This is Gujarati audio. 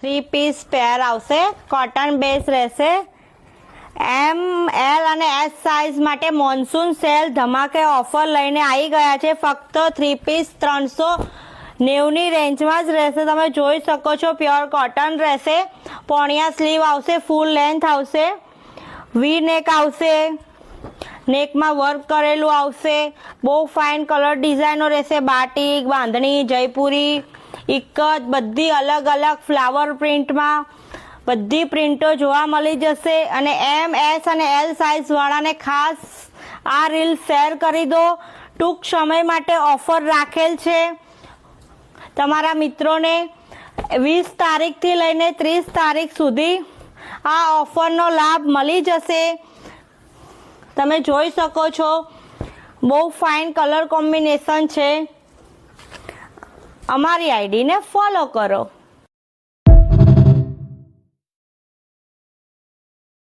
3 પીસ પેર આવશે, કોટન બેઝ રહેશે। એમ એલ અને એસ સાઇઝ માટે મોન્સૂન સેલ ધમાકે ઓફર લઈને આવી ગયા છે। ફક્ત 3 પીસ 390 ની રેન્જમાં જ રહેશે। તમે જોઈ શકો છો પ્યોર કોટન રહેશે। પોણિયા સ્લીવ આવશે, ફૂલ લેન્થ આવશે, વી નેક આવશે, નેકમાં વર્ક કરેલું આવશે। બહુ ફાઇન કલર ડિઝાઇનો રહેશે। બાટિક, બાંધણી, જયપુરી, ઇક્કત, બધી અલગ અલગ ફ્લાવર પ્રિન્ટમાં બધી પ્રિન્ટો જોવા મળી જશે। અને એમ એસ અને એલ સાઇઝ વાળાને ખાસ આ રીલ શેર કરી દો। ટૂંક સમય માટે ઓફર રાખેલ છે। તમારા મિત્રોને 20 તારીખથી લઈને 30 તારીખ સુધી આ ઓફરનો લાભ મળી જશે। તમે જોઈ શકો છો બહુ ફાઇન કલર કોમ્બિનેશન છે। અમારી આઈડીને ફોલો કરો।